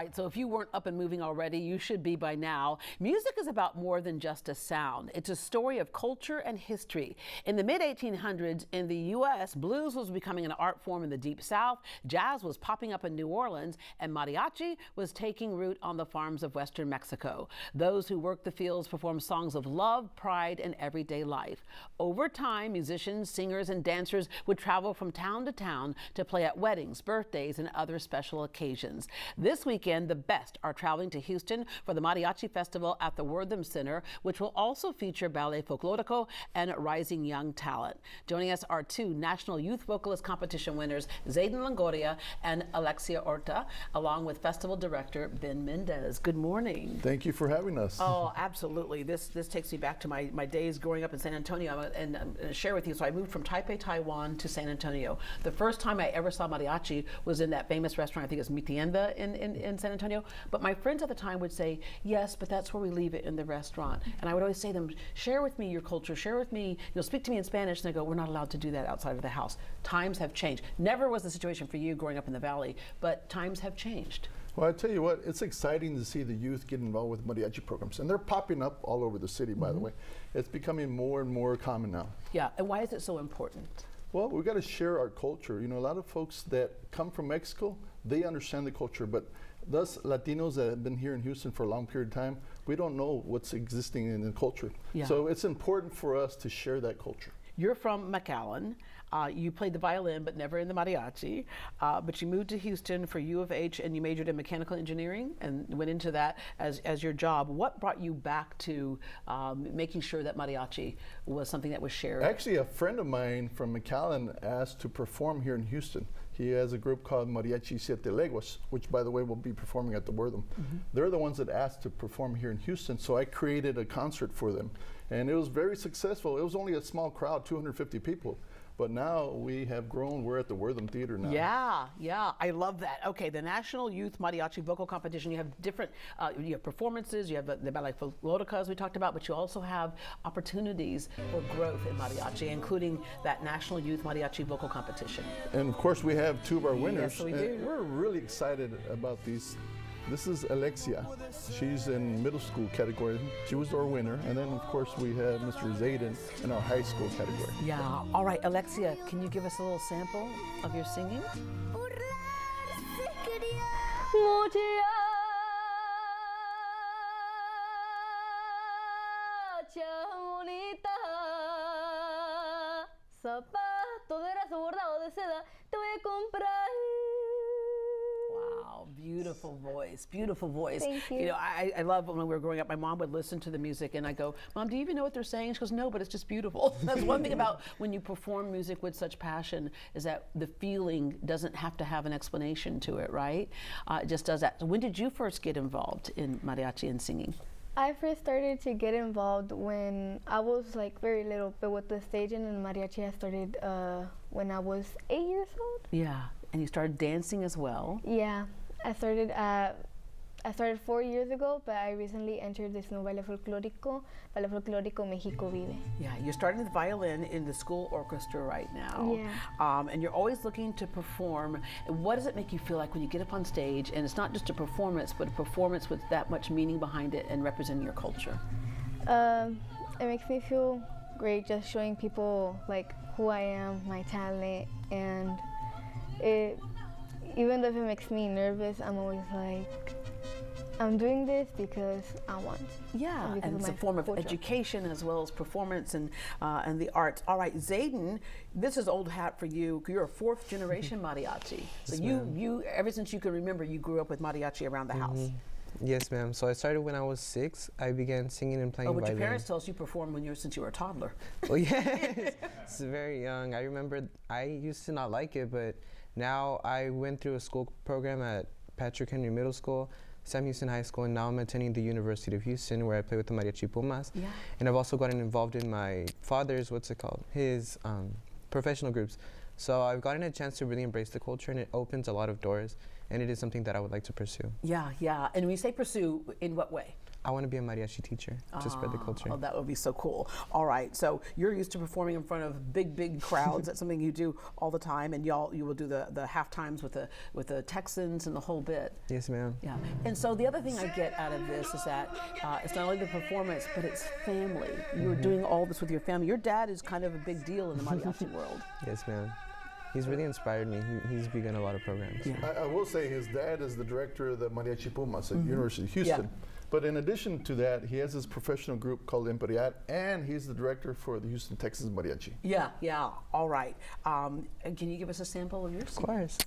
right, so if you weren't up and moving already, you should be by now. Music is about more than just a sound. It's a story of culture and history. In the mid-1800s in the U.S., blues was becoming an art form in the Deep South, jazz was popping up in New Orleans, and mariachi was taking root on the farms of western Mexico. Those who worked the fields performed songs of love, pride, and everyday life. Over time, musicians, singers, and dancers would travel from town to town to play at weddings, birthdays, and other special occasions. This weekend, the best are traveling to Houston for the Mariachi Festival at the Wortham Center, which will also feature ballet folklorico and rising young talent. Joining us are two National Youth Vocalist Competition winners, Zayden Longoria and Alexia Orta, along with Festival Director Ben Mendez. Good morning. Thank you for having us. Oh, absolutely. This takes me back to my days growing up in San Antonio, and share with you. So I moved from Taipei, Taiwan to San Antonio. The first time I ever saw mariachi was in that famous restaurant, I think it's Mi Tienda in San Antonio. But my friends at the time would say, yes, but that's where we leave it, in the restaurant. And I would always say to them, share with me your culture, share with me, speak to me in Spanish. And they go, we're not allowed to do that outside of the house. Times have changed. Never was the situation for you growing up in the Valley, but times have changed. Well, I tell you what, it's exciting to see the youth get involved with mariachi programs. And they're popping up all over the city, by the way. It's becoming more and more common now. Yeah, and why is it so important? Well, we've got to share our culture. A lot of folks that come from Mexico, they understand the culture, but us Latinos that have been here in Houston for a long period of time, we don't know what's existing in the culture. Yeah. So it's important for us to share that culture. You're from McAllen. You played the violin, but never in the mariachi. But you moved to Houston for U of H, and you majored in mechanical engineering and went into that as your job. What brought you back to making sure that mariachi was something that was shared? Actually, a friend of mine from McAllen asked to perform here in Houston. He has a group called Mariachi Siete Leguas, which, by the way, will be performing at the Wortham. They're the ones that asked to perform here in Houston, so I created a concert for them. And it was very successful. It was only a small crowd, 250 people. But now we have grown. We're at the Wortham Theater now. Yeah, I love that. Okay, the National Youth Mariachi Vocal Competition, you have different you have performances, you have the ballet folklorico, as we talked about, but you also have opportunities for growth in mariachi, including that National Youth Mariachi Vocal Competition. And of course, we have two of our winners. Yes, we do. We're really excited about these. This is Alexia. She's in middle school category. She was our winner. And then, of course, we have Mr. Zayden in our high school category. Yeah. All right, Alexia, can you give us a little sample of your singing? Wow, beautiful voice, beautiful voice. Thank you. I love when we were growing up, my mom would listen to the music and I go, Mom, do you even know what they're saying? She goes, no, but it's just beautiful. That's one thing about when you perform music with such passion, is that the feeling doesn't have to have an explanation to it, right? It just does that. So when did you first get involved in mariachi and singing? I first started to get involved when I was very little, but with the staging and mariachi I started when I was 8 years old. Yeah, and you started dancing as well. Yeah, I started 4 years ago, but I recently entered this new ballet folklorico Mexico Vive. Yeah, you're starting the violin in the school orchestra right now. Yeah. And you're always looking to perform. What does it make you feel like when you get up on stage, and it's not just a performance, but a performance with that much meaning behind it and representing your culture? It makes me feel great just showing people who I am, my talent, and even though if it makes me nervous, I'm always I'm doing this because I want. Yeah, and it's a form of education as well as performance and the arts. All right, Zayden, this is old hat for you. You're a fourth generation mariachi. So you ever since you can remember, you grew up with mariachi around the house. Yes, ma'am. So I started when I was 6. I began singing and playing violin. Your parents tell us you performed since you were a toddler. Oh, yes. It's very young. I remember I used to not like it, but now I went through a school program at Patrick Henry Middle School, Sam Houston High School, and now I'm attending the University of Houston, where I play with the Mariachi Pumas. Yeah. And I've also gotten involved in my father's, his professional groups. So I've gotten a chance to really embrace the culture, and it opens a lot of doors, and it is something that I would like to pursue. Yeah. And when you say pursue, in what way? I want to be a mariachi teacher to spread the culture. Oh, that would be so cool. All right, so you're used to performing in front of big crowds. That's something you do all the time, and you will do the half times with the Texans and the whole bit. Yes, ma'am. Yeah, and so the other thing I get out of this is that it's not only the performance, but it's family. You're doing all this with your family. Your dad is kind of a big deal in the mariachi world. Yes, ma'am. He's really inspired me. He's begun a lot of programs. Yeah. I will say his dad is the director of the Mariachi Pumas at University of Houston. Yeah. But in addition to that, he has his professional group called Imperial, and he's the director for the Houston, Texas Mariachi. Yeah. All right. And can you give us a sample of yours? Of course.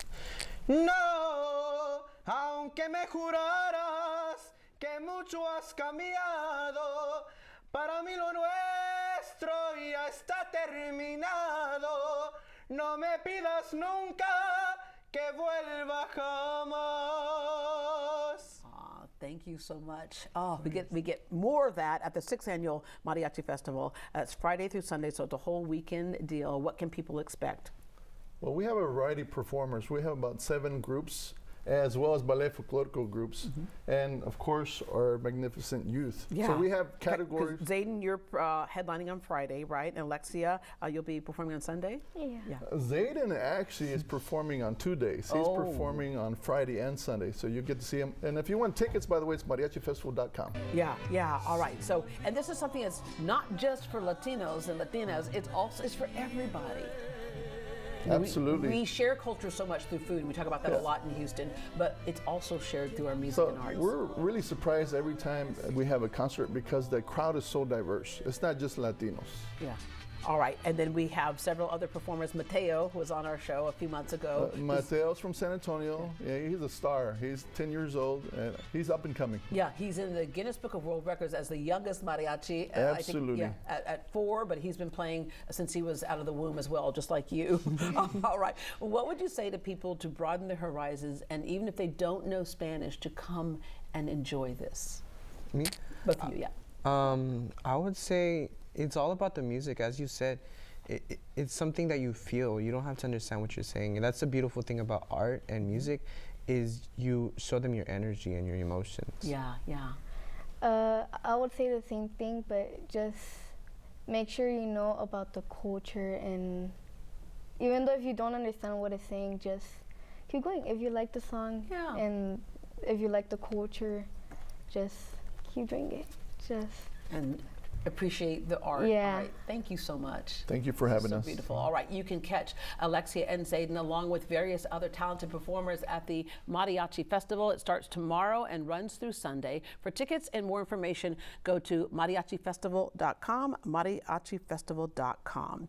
No, aunque me juraras que mucho has cambiado, para mí lo nuestro ya está terminado. No me pidas nunca que vuelva jamás. Thank you so much. Oh, we get more of that at the 6th annual Mariachi Festival. It's Friday through Sunday, so it's a whole weekend deal. What can people expect? Well, we have a variety of performers. We have about 7 groups, as well as ballet folklorico groups, and of course our magnificent youth. Yeah. So we have categories. Zayden, you're headlining on Friday, right? And Alexia, you'll be performing on Sunday? Yeah. Zayden actually is performing on 2 days. He's performing on Friday and Sunday, so you get to see him. And if you want tickets, by the way, it's mariachifestival.com. Yeah. All right. So, and this is something that's not just for Latinos and Latinas. It's for everybody. Absolutely. We share culture so much through food. We talk about that a lot in Houston, but it's also shared through our music So and arts. we're really surprised every time we have a concert because the crowd is so diverse. It's not just Latinos. Yeah. All right, and then we have several other performers. Mateo, who was on our show a few months ago. Mateo's from San Antonio. Yeah, he's a star. He's 10 years old, and he's up and coming. Yeah, he's in the Guinness Book of World Records as the youngest mariachi. Absolutely. I think, at 4, but he's been playing since he was out of the womb as well, just like you. All right. Well, what would you say to people to broaden their horizons, and even if they don't know Spanish, to come and enjoy this? Me? Both of you, yeah. I would say it's all about the music. As you said, it's something that you feel. You don't have to understand what you're saying. And that's the beautiful thing about art and music, is you show them your energy and your emotions. Yeah. I would say the same thing, but just make sure you know about the culture, and even though if you don't understand what it's saying, just keep going. If you like the song and if you like the culture, just keep doing it. And appreciate the art. Yeah. All right. Thank you so much. Thank you for having us. So beautiful. All right, you can catch Alexia and Zayden along with various other talented performers at the Mariachi Festival. It starts tomorrow and runs through Sunday. For tickets and more information, go to mariachifestival.com, mariachifestival.com.